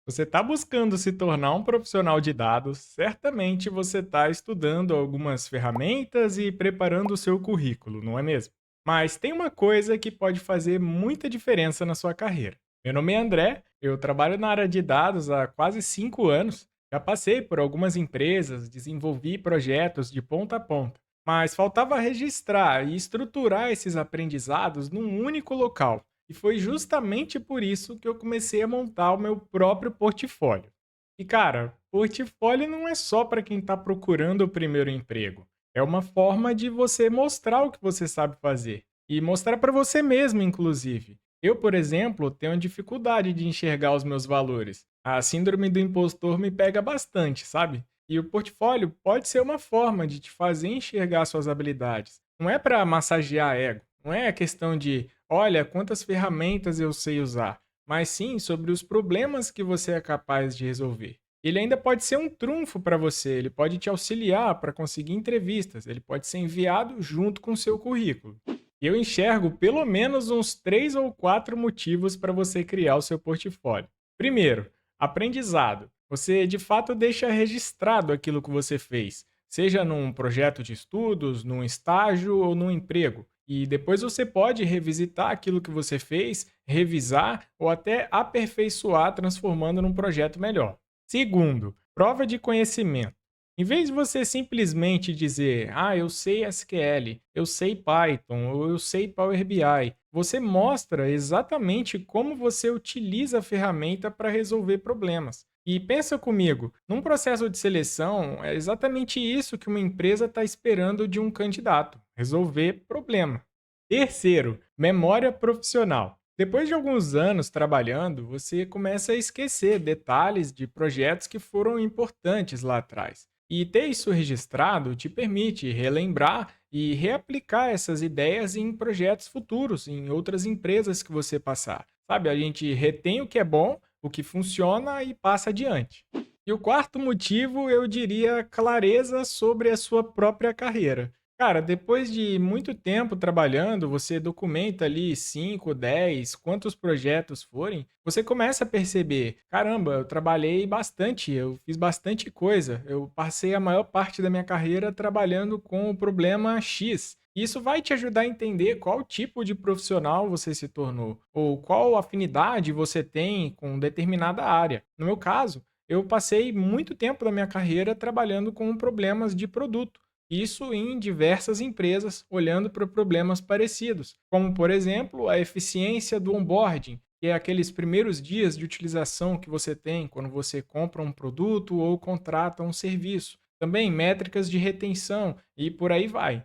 Você está buscando se tornar um profissional de dados, certamente você está estudando algumas ferramentas e preparando o seu currículo, não é mesmo? Mas tem uma coisa que pode fazer muita diferença na sua carreira. Meu nome é André, eu trabalho na área de dados há quase 5 anos, já passei por algumas empresas, desenvolvi projetos de ponta a ponta, mas faltava registrar e estruturar esses aprendizados num único local. E foi justamente por isso que eu comecei a montar o meu próprio portfólio. E cara, portfólio não é só para quem está procurando o primeiro emprego. É uma forma de você mostrar o que você sabe fazer e mostrar para você mesmo, inclusive. Eu, por exemplo, tenho dificuldade de enxergar os meus valores. A síndrome do impostor me pega bastante, sabe? E o portfólio pode ser uma forma de te fazer enxergar suas habilidades. Não é para massagear ego, não é a questão de olha quantas ferramentas eu sei usar, mas sim sobre os problemas que você é capaz de resolver. Ele ainda pode ser um trunfo para você, ele pode te auxiliar para conseguir entrevistas, ele pode ser enviado junto com o seu currículo. Eu enxergo pelo menos uns 3 ou 4 motivos para você criar o seu portfólio. Primeiro, aprendizado. Você de fato deixa registrado aquilo que você fez, seja num projeto de estudos, num estágio ou num emprego. E depois você pode revisitar aquilo que você fez, revisar ou até aperfeiçoar, transformando num projeto melhor. Segundo, prova de conhecimento. Em vez de você simplesmente dizer, eu sei SQL, eu sei Python ou eu sei Power BI, você mostra exatamente como você utiliza a ferramenta para resolver problemas. E pensa comigo, num processo de seleção, é exatamente isso que uma empresa está esperando de um candidato: resolver problema. Terceiro, memória profissional. Depois de alguns anos trabalhando, você começa a esquecer detalhes de projetos que foram importantes lá atrás. E ter isso registrado te permite relembrar e reaplicar essas ideias em projetos futuros, em outras empresas que você passar. Sabe, a gente retém o que é bom, o que funciona e passa adiante. E o quarto motivo, eu diria clareza sobre a sua própria carreira. Cara, depois de muito tempo trabalhando, você documenta ali 5, 10, quantos projetos forem, você começa a perceber: caramba, eu trabalhei bastante, eu fiz bastante coisa, eu passei a maior parte da minha carreira trabalhando com o problema X. Isso vai te ajudar a entender qual tipo de profissional você se tornou, ou qual afinidade você tem com determinada área. No meu caso, eu passei muito tempo da minha carreira trabalhando com problemas de produto. Isso em diversas empresas, olhando para problemas parecidos, como, por exemplo, a eficiência do onboarding, que é aqueles primeiros dias de utilização que você tem quando você compra um produto ou contrata um serviço. Também métricas de retenção e por aí vai.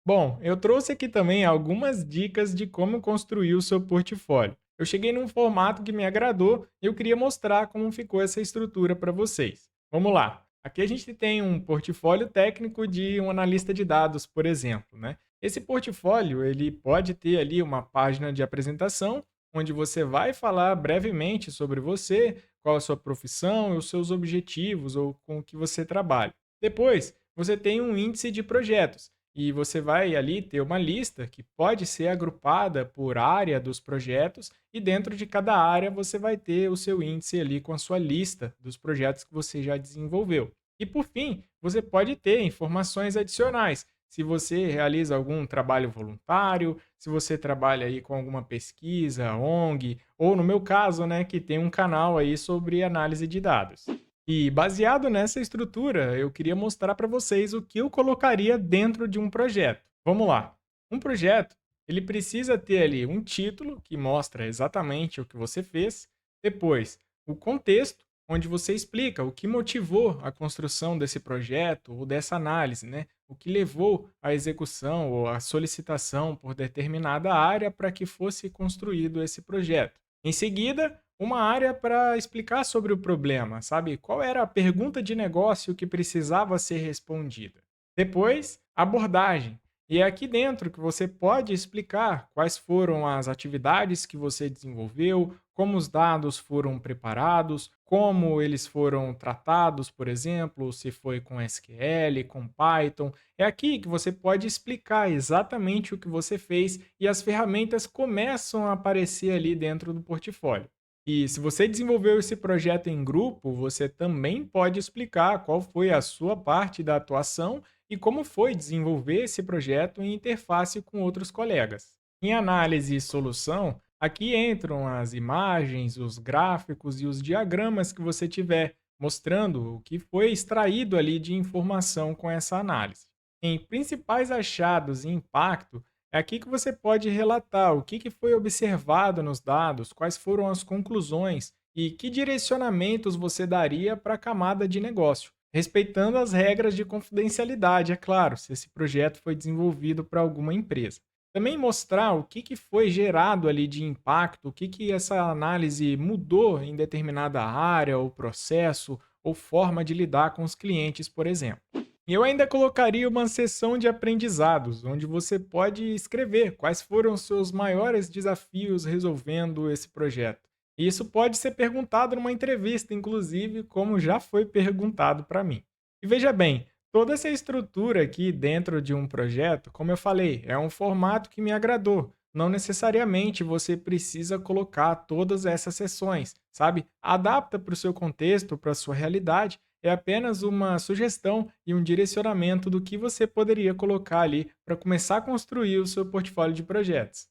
Bom, eu trouxe aqui também algumas dicas de como construir o seu portfólio. Eu cheguei num formato que me agradou e eu queria mostrar como ficou essa estrutura para vocês. Vamos lá. Aqui a gente tem um portfólio técnico de um analista de dados, por exemplo, né? Esse portfólio, ele pode ter ali uma página de apresentação, onde você vai falar brevemente sobre você, qual a sua profissão e os seus objetivos ou com o que você trabalha. Depois, você tem um índice de projetos e você vai ali ter uma lista que pode ser agrupada por área dos projetos, e dentro de cada área você vai ter o seu índice ali com a sua lista dos projetos que você já desenvolveu. E por fim, você pode ter informações adicionais. Se você realiza algum trabalho voluntário, se você trabalha aí com alguma pesquisa, ONG, ou no meu caso, né, que tem um canal aí sobre análise de dados. E baseado nessa estrutura, eu queria mostrar para vocês o que eu colocaria dentro de um projeto. Vamos lá. Um projeto, ele precisa ter ali um título que mostra exatamente o que você fez, depois o contexto, onde você explica o que motivou a construção desse projeto ou dessa análise, né? O que levou à execução ou à solicitação por determinada área para que fosse construído esse projeto. Em seguida, uma área para explicar sobre o problema, sabe? Qual era a pergunta de negócio que precisava ser respondida. Depois, abordagem. E é aqui dentro que você pode explicar quais foram as atividades que você desenvolveu, como os dados foram preparados, como eles foram tratados, por exemplo, se foi com SQL, com Python. É aqui que você pode explicar exatamente o que você fez e as ferramentas começam a aparecer ali dentro do portfólio. E se você desenvolveu esse projeto em grupo, você também pode explicar qual foi a sua parte da atuação e como foi desenvolver esse projeto em interface com outros colegas. Em análise e solução, aqui entram as imagens, os gráficos e os diagramas que você tiver, mostrando o que foi extraído ali de informação com essa análise. Em principais achados e impacto, é aqui que você pode relatar o que foi observado nos dados, quais foram as conclusões e que direcionamentos você daria para a camada de negócio, respeitando as regras de confidencialidade, é claro, se esse projeto foi desenvolvido para alguma empresa. Também mostrar o que foi gerado ali de impacto, o que essa análise mudou em determinada área, ou processo, ou forma de lidar com os clientes, por exemplo. E eu ainda colocaria uma seção de aprendizados, onde você pode escrever quais foram os seus maiores desafios resolvendo esse projeto. E isso pode ser perguntado numa entrevista, inclusive, como já foi perguntado para mim. E veja bem, toda essa estrutura aqui dentro de um projeto, como eu falei, é um formato que me agradou. Não necessariamente você precisa colocar todas essas seções, sabe? Adapta para o seu contexto, para a sua realidade, é apenas uma sugestão e um direcionamento do que você poderia colocar ali para começar a construir o seu portfólio de projetos.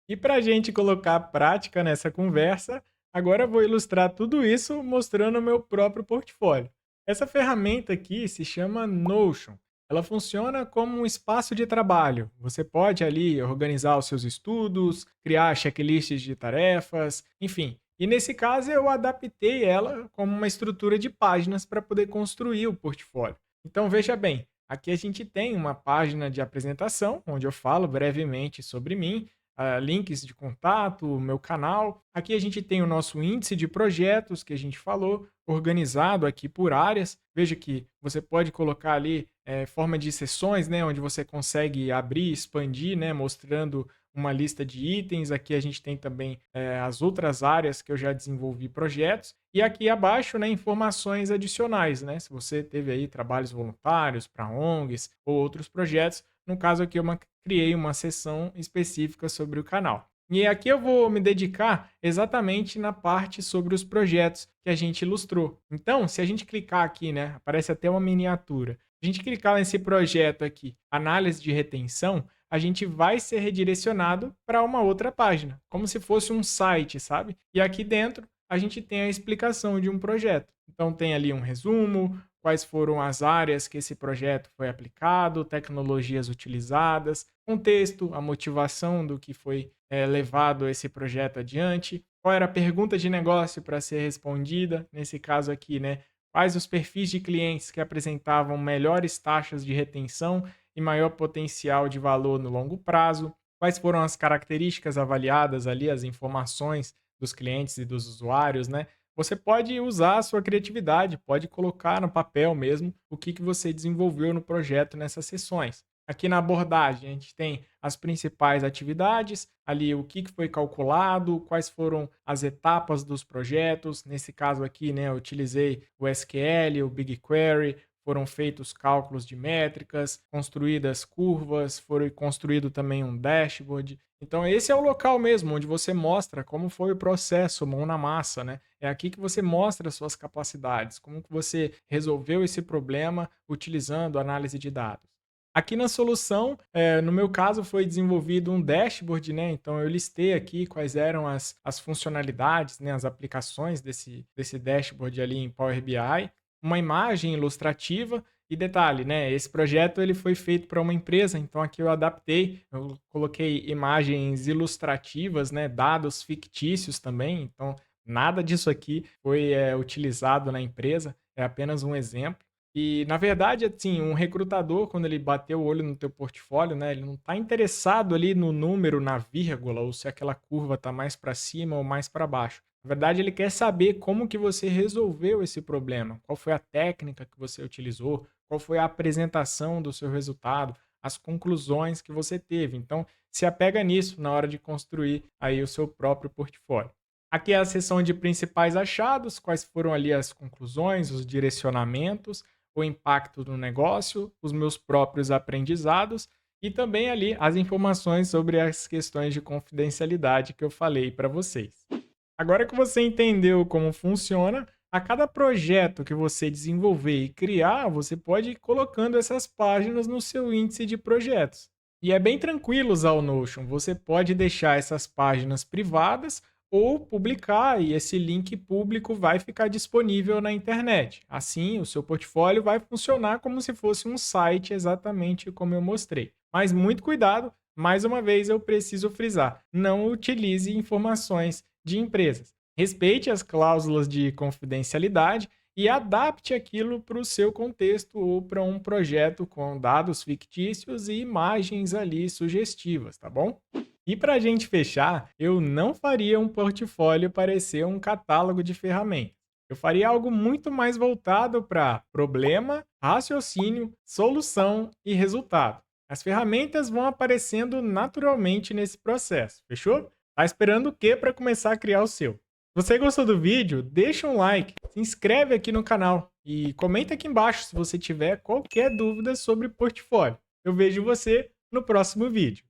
E para a gente colocar prática nessa conversa, agora eu vou ilustrar tudo isso mostrando o meu próprio portfólio. Essa ferramenta aqui se chama Notion. Ela funciona como um espaço de trabalho. Você pode ali organizar os seus estudos, criar checklists de tarefas, enfim. E nesse caso eu adaptei ela como uma estrutura de páginas para poder construir o portfólio. Então veja bem, aqui a gente tem uma página de apresentação, onde eu falo brevemente sobre mim, links de contato, o meu canal. Aqui a gente tem o nosso índice de projetos que a gente falou, organizado aqui por áreas. Veja que você pode colocar ali forma de sessões, né, onde você consegue abrir, expandir, né, mostrando uma lista de itens. Aqui a gente tem também as outras áreas que eu já desenvolvi projetos. E aqui abaixo, né, informações adicionais, né? Se você teve aí trabalhos voluntários para ONGs ou outros projetos. No caso aqui, criei uma seção específica sobre o canal. E aqui eu vou me dedicar exatamente na parte sobre os projetos que a gente ilustrou. Então, se a gente clicar aqui, né, aparece até uma miniatura. Se a gente clicar nesse projeto aqui, análise de retenção, a gente vai ser redirecionado para uma outra página, como se fosse um site, sabe? E aqui dentro a gente tem a explicação de um projeto. Então tem ali um resumo, quais foram as áreas que esse projeto foi aplicado, tecnologias utilizadas, contexto, a motivação do que foi levado esse projeto adiante, qual era a pergunta de negócio para ser respondida, nesse caso aqui, né? Quais os perfis de clientes que apresentavam melhores taxas de retenção e maior potencial de valor no longo prazo, quais foram as características avaliadas ali, as informações dos clientes e dos usuários, né? Você pode usar a sua criatividade, pode colocar no papel mesmo o que você desenvolveu no projeto nessas sessões. Aqui na abordagem, a gente tem as principais atividades, ali o que foi calculado, quais foram as etapas dos projetos. Nesse caso aqui, né, eu utilizei o SQL, o BigQuery, foram feitos cálculos de métricas, construídas curvas, foi construído também um dashboard. Então esse é o local mesmo onde você mostra como foi o processo, mão na massa, né? É aqui que você mostra as suas capacidades, como que você resolveu esse problema utilizando análise de dados. Aqui na solução, no meu caso, foi desenvolvido um dashboard, né? Então eu listei aqui quais eram as funcionalidades, né? As aplicações desse dashboard ali em Power BI, uma imagem ilustrativa e detalhe, né? Esse projeto ele foi feito para uma empresa, então aqui eu adaptei, eu coloquei imagens ilustrativas, né? Dados fictícios também, então nada disso aqui foi utilizado na empresa, é apenas um exemplo. E, na verdade, assim, um recrutador, quando ele bater o olho no teu portfólio, né, ele não está interessado ali no número, na vírgula, ou se aquela curva está mais para cima ou mais para baixo. Na verdade, ele quer saber como que você resolveu esse problema, qual foi a técnica que você utilizou, qual foi a apresentação do seu resultado, as conclusões que você teve. Então, se apega nisso na hora de construir aí o seu próprio portfólio. Aqui é a seção de principais achados, quais foram ali as conclusões, os direcionamentos, o impacto no negócio, os meus próprios aprendizados e também ali as informações sobre as questões de confidencialidade que eu falei para vocês. Agora que você entendeu como funciona, a cada projeto que você desenvolver e criar, você pode ir colocando essas páginas no seu índice de projetos. E é bem tranquilo usar o Notion. Você pode deixar essas páginas privadas ou publicar, e esse link público vai ficar disponível na internet. Assim, o seu portfólio vai funcionar como se fosse um site, exatamente como eu mostrei. Mas muito cuidado, mais uma vez eu preciso frisar: não utilize informações de empresas. Respeite as cláusulas de confidencialidade e adapte aquilo para o seu contexto ou para um projeto com dados fictícios e imagens ali sugestivas, tá bom? E para a gente fechar, eu não faria um portfólio parecer um catálogo de ferramentas. Eu faria algo muito mais voltado para problema, raciocínio, solução e resultado. As ferramentas vão aparecendo naturalmente nesse processo, fechou? Tá esperando o que para começar a criar o seu? Se você gostou do vídeo, deixa um like, se inscreve aqui no canal e comenta aqui embaixo se você tiver qualquer dúvida sobre portfólio. Eu vejo você no próximo vídeo.